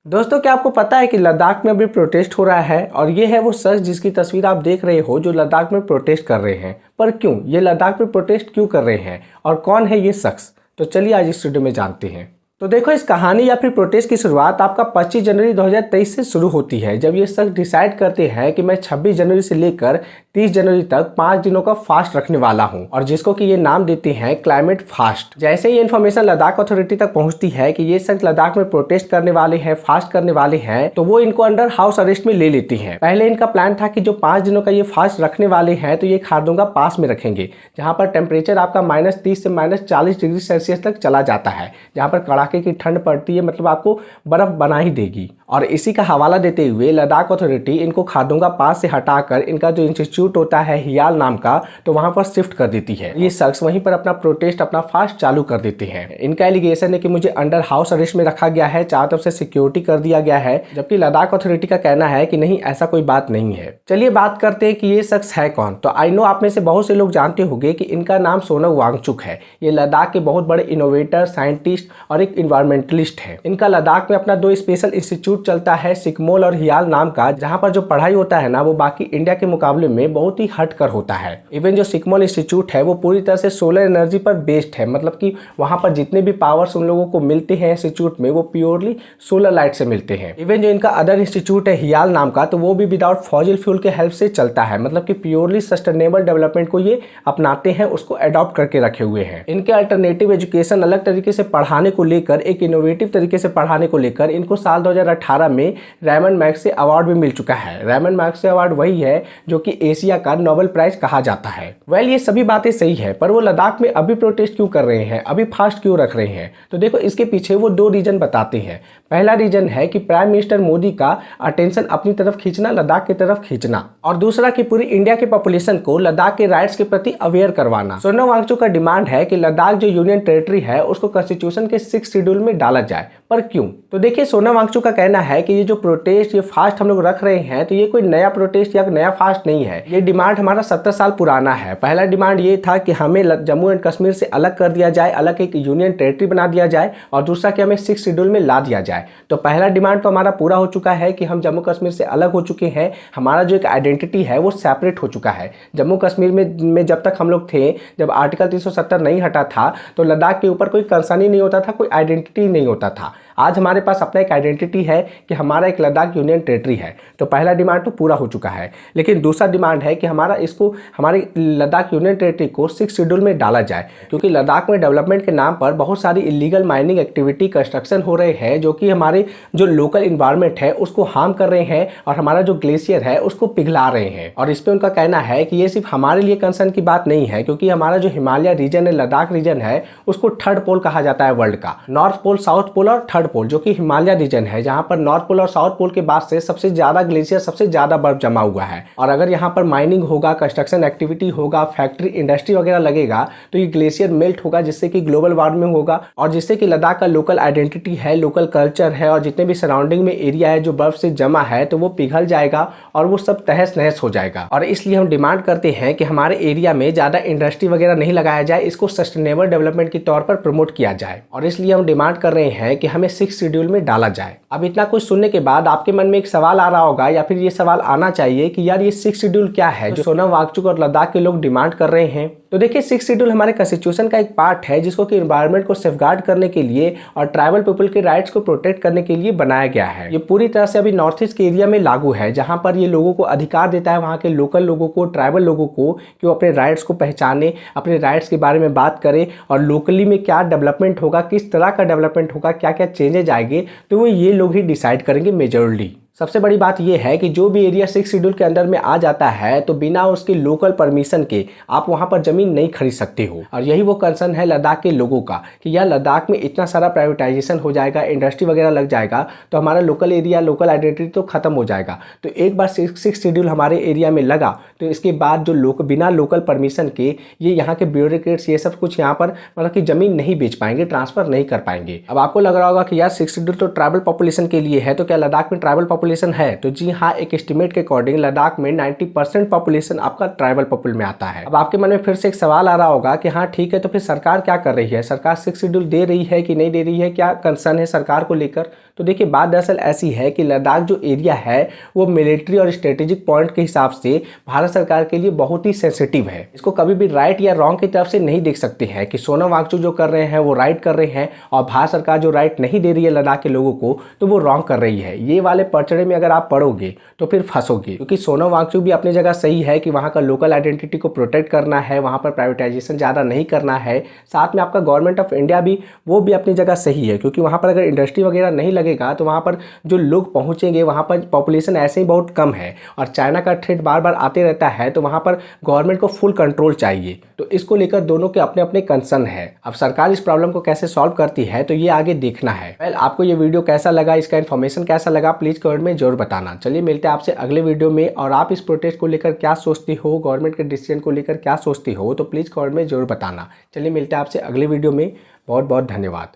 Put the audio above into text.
दोस्तों, क्या आपको पता है कि लद्दाख में अभी प्रोटेस्ट हो रहा है और ये है वो शख्स जिसकी तस्वीर आप देख रहे हो जो लद्दाख में प्रोटेस्ट कर रहे हैं। पर क्यों ये लद्दाख में प्रोटेस्ट क्यों कर रहे हैं और कौन है ये शख्स, तो चलिए आज इस वीडियो में जानते हैं। तो देखो, इस कहानी या फिर प्रोटेस्ट की शुरुआत आपका 25 जनवरी 2023 से शुरू होती है, जब ये शख्स डिसाइड करते हैं कि मैं 26 जनवरी से लेकर 30 जनवरी तक 5 दिनों का फास्ट रखने वाला हूं, और जिसको कि ये नाम देते हैं क्लाइमेट फास्ट। जैसे ये इन्फॉर्मेशन लद्दाख अथॉरिटी तक पहुंचती है कि ये शख्स लद्दाख में प्रोटेस्ट करने वाले हैं, फास्ट करने वाले हैं, तो वो इनको अंडर हाउस अरेस्ट में ले लेती है। पहले इनका प्लान था कि जो 5 दिनों का ये फास्ट रखने वाले हैं तो ये खारदुंगा पास में रखेंगे, जहाँ पर टेम्परेचर आपका -30 से -40 डिग्री सेल्सियस तक चला जाता है, जहाँ पर कड़ाके की ठंड पड़ती है, मतलब आपको बर्फ बना ही देगी। और इसी का हवाला देते हुए लद्दाख अथॉरिटी इनको खारदुंगा पास से हटाकर इनका जो इंस्टीट्यूट होता है हियाल नाम का, तो वहां पर शिफ्ट कर देती है। ये शख्स वहीं पर अपना प्रोटेस्ट, अपना फास्ट चालू कर देते हैं। इनका एलिगेशन है कि मुझे अंडर हाउस अरेस्ट में रखा गया है, चारों तरफ से सिक्योरिटी कर दिया गया है, जबकि लद्दाख अथॉरिटी का कहना है कि नहीं, ऐसा कोई बात नहीं है। चलिए बात करते हैं कि ये शख्स है कौन। तो आई नो आप में से बहुत से लोग जानते होंगे कि इनका नाम सोनम वांगचुक है। ये लद्दाख के बहुत बड़े इनोवेटर, साइंटिस्ट और एक इन्वायरमेंटलिस्ट है। इनका लद्दाख में अपना 2 स्पेशल इंस्टीट्यूट चलता है, सिकमोल और हियाल नाम का, जहां पर जो पढ़ाई होता है ना, वो बाकी इंडिया के मुकाबले में बहुत ही हटकर होता है। इवन जो सिकमोल इंस्टीट्यूट है वो पूरी तरह से सोलर एनर्जी पर बेस्ड है, मतलब कि वहां पर जितने भी पावर्स उन लोगों को मिलते हैं इंस्टीट्यूट में, वो प्योरली सोलर लाइट से मिलते हैं। इवन जो इनका अदर इंस्टीट्यूट है हियाल नाम का, तो वो भी विदाउट फॉसिल फ्यूल के हेल्प से चलता है, मतलब कि प्योरली सस्टेनेबल डेवलपमेंट को ये अपनाते हैं, उसको अडॉप्ट करके रखे हुए हैं। इनके अल्टरनेटिव एजुकेशन, अलग तरीके से पढ़ाने को लेकर, एक इनोवेटिव तरीके से पढ़ाने को लेकर इनको साल 2018 में रेमन मैग्सेसे अवार्ड भी मिल चुका है। रेमन मैग्सेसे अवार्ड वही है जो कि एशिया का नोबेल प्राइज कहा जाता है। ये सभी बातें सही है, पर वो लद्दाख में अभी प्रोटेस्ट क्यों कर रहे हैं, अभी फास्ट क्यों रख रहे हैं? तो देखो, इसके पीछे वो 2 रीजन बताते हैं। पहला रीजन है कि प्राइम मिनिस्टर मोदी का अटेंशन अपनी तरफ खींचना, लद्दाख की तरफ खींचना, और दूसरा कि पूरी इंडिया की पॉपुलेशन को लद्दाख के राइट्स के प्रति अवेयर करवाना। सोनम वांगचुक का डिमांड है कि लद्दाख जो यूनियन टेरिटरी है उसको कॉन्स्टिट्यूशन के 6th शेड्यूल में डाला जाए। पर क्यों? तो देखिए, सोनम वांगचुक का कहना है कि ये जो प्रोटेस्ट, ये फास्ट हम लोग रख रहे हैं, तो ये कोई नया प्रोटेस्ट या नया फास्ट नहीं है। ये डिमांड हमारा 70 साल पुराना है। पहला डिमांड ये था कि हमें जम्मू एंड कश्मीर से अलग कर दिया जाए, अलग एक यूनियन टेरिटरी बना दिया जाए, और दूसरा कि हमें 6th शेड्यूल में ला दिया जाए। तो पहला डिमांड तो हमारा पूरा हो चुका है कि हम जम्मू कश्मीर से अलग हो चुके हैं, हमारा जो एक आइडेंटिटी है वो सेपरेट हो चुका है। जम्मू कश्मीर में जब तक हम लोग थे, जब आर्टिकल 370 नहीं हटा था, तो लद्दाख के ऊपर कोई कंसर्न ही नहीं होता था, कोई आइडेंटिटी नहीं होता था। आज हमारे पास अपना एक आइडेंटिटी है कि हमारा एक लद्दाख यूनियन टेरिटरी है। तो पहला डिमांड तो पूरा हो चुका है, लेकिन दूसरा डिमांड है कि हमारे लद्दाख यूनियन टेरिटरी को 6th शेड्यूल में डाला जाए, क्योंकि लद्दाख में डेवलपमेंट के नाम पर बहुत सारी इलीगल माइनिंग एक्टिविटी, कंस्ट्रक्शन हो रहे हैं, जो कि हमारे जो लोकल इन्वायरमेंट है उसको हार्म कर रहे हैं, और हमारा जो ग्लेशियर है उसको पिघला रहे हैं। और इस पर उनका कहना है कि ये सिर्फ हमारे लिए कंसर्न की बात नहीं है, क्योंकि हमारा जो हिमालय रीजन है, लद्दाख रीजन है, उसको 3rd पोल कहा जाता है वर्ल्ड का। नॉर्थ पोल, साउथ पोल और 3rd पोल, जो कि हिमालय रीजन है, जहां पर नॉर्थ पोल और साउथ पोल के बाद से सबसे ज्यादा ग्लेशियर, सबसे ज्यादा बर्फ जमा हुआ है। और अगर यहाँ पर माइनिंग होगा, कंस्ट्रक्शन एक्टिविटी होगा, फैक्ट्री, इंडस्ट्री वगैरह लगेगा, तो ये ग्लेशियर मेल्ट होगा, जिससे कि ग्लोबल वार्मिंग होगा, और जिससे कि लद्दाख का लोकल आइडेंटिटी है, लोकल कल्चर है, और जितने भी सराउंडिंग में एरिया है जो बर्फ से जमा है, तो वो पिघल जाएगा और वो सब तहस नहस हो जाएगा। और इसलिए हम डिमांड करते हैं कि हमारे एरिया में ज्यादा इंडस्ट्री वगैरह नहीं लगाया जाए, इसको सस्टेनेबल डेवलपमेंट के तौर पर प्रमोट किया जाए। और इसलिए हम डिमांड कर रहे हैं कि हमें 6th शेड्यूल में डाला जाए। अब इतना कुछ सुनने के बाद आपके मन में एक सवाल आ रहा होगा, या फिर ये सवाल आना चाहिए कि यार ये 6th शेड्यूल क्या है जो सोनम वांगचुक और लद्दाख के लोग डिमांड कर रहे हैं? तो देखिए, 6th शेड्यूल हमारे कॉन्स्टिट्यूशन का एक पार्ट है, जिसको कि एनवायरनमेंट को सेफगार्ड करने के लिए और ट्राइबल पीपल के राइट्स को प्रोटेक्ट करने के लिए बनाया गया है। ये पूरी तरह से अभी नॉर्थ ईस्ट के एरिया में लागू है, जहां पर ये लोगों को अधिकार देता है, वहां के लोकल लोगों को, ट्राइबल लोगों को, कि वो अपने राइट्स को पहचाने, अपने राइट्स के बारे में बात करें, और लोकली में क्या डेवलपमेंट होगा, किस तरह का डेवलपमेंट होगा, क्या क्या चेंजेज आएंगे, तो वो ये लोग ही डिसाइड करेंगे मेजॉरिटी। सबसे बड़ी बात यह है कि जो भी एरिया 6th शेड्यूल के अंदर में आ जाता है, तो बिना उसके लोकल परमिशन के आप वहां पर जमीन नहीं खरीद सकते हो। और यही वो कंसर्न है लद्दाख के लोगों का कि यार लद्दाख में इतना सारा प्राइवेटाइजेशन हो जाएगा, इंडस्ट्री वगैरह लग जाएगा, तो हमारा लोकल एरिया, लोकल आइडेंटिटी तो खत्म हो जाएगा। तो एक बार 6th शेड्यूल हमारे एरिया में लगा, तो इसके बाद जो बिना लोकल परमिशन के ये यहाँ के ब्यूरोक्रेट्स, ये सब कुछ यहाँ पर मतलब कि जमीन नहीं बेच पाएंगे, ट्रांसफर नहीं कर पाएंगे। अब आपको लग रहा होगा कि यार 6th शेड्यूल तो ट्राइबल पॉपुलेशन के लिए है, तो क्या लद्दाख में ट्राइबल पॉपुलेशन है, तो जी हाँ, एक एस्टिमेट के अकॉर्डिंग लद्दाख में 90% पॉपुलेशन आपका ट्राइबल पॉपुल में आता है। अब आपके मन में फिर से एक सवाल आ रहा होगा कि हाँ ठीक है, तो फिर सरकार क्या कर रही है, सरकार 6 शेड्यूल दे रही है कि नहीं दे रही है, क्या कंसर्न है सरकार को लेकर। तो देखिए, बात दरअसल ऐसी है कि लद्दाख जो एरिया है वो मिलिट्री और स्ट्रेटेजिक पॉइंट के हिसाब से भारत सरकार के लिए बहुत ही सेंसिटिव है। इसको कभी भी राइट या रॉन्ग की तरफ से नहीं देख सकते हैं कि सोनम वांगचुक जो कर रहे हैं वो राइट कर रहे हैं और भारत सरकार जो राइट नहीं दे रही है लद्दाख के लोगों को तो वो रॉन्ग कर रही है। ये वाले पचड़े में अगर आप पढ़ोगे तो फिर फंसोगे, क्योंकि सोनम वांगचुक भी अपनी जगह सही है कि वहाँ का लोकल आइडेंटिटी को प्रोटेक्ट करना है, वहाँ पर प्राइवेटाइजेशन ज़्यादा नहीं करना है। साथ में आपका गवर्नमेंट ऑफ इंडिया भी वो भी अपनी जगह सही है, क्योंकि वहाँ पर अगर इंडस्ट्री वगैरह नहीं लगेगा तो वहाँ पर जो लोग पहुँचेंगे, वहाँ पर पॉपुलेशन ऐसे ही बहुत कम है और चाइना का थ्रेट बार बार आते रहता है, तो वहाँ पर गवर्नमेंट को फुल कंट्रोल चाहिए। तो इसको लेकर दोनों के अपने अपने कंसर्न है। अब सरकार इस प्रॉब्लम को कैसे सॉल्व करती है तो ये आगे देखना है। वेल, आपको ये वीडियो कैसा लगा, इसका इन्फॉर्मेशन कैसा लगा, प्लीज़ कमेंट में जरूर बताना। चलिए मिलते हैं आपसे अगले वीडियो में। और आप इस प्रोटेस्ट को लेकर क्या सोचती हो, गवर्नमेंट के डिसीजन को लेकर क्या सोचती हो, तो प्लीज़ कमेंट में जरूर बताना। चलिए मिलते हैं आपसे अगले वीडियो में। बहुत बहुत धन्यवाद।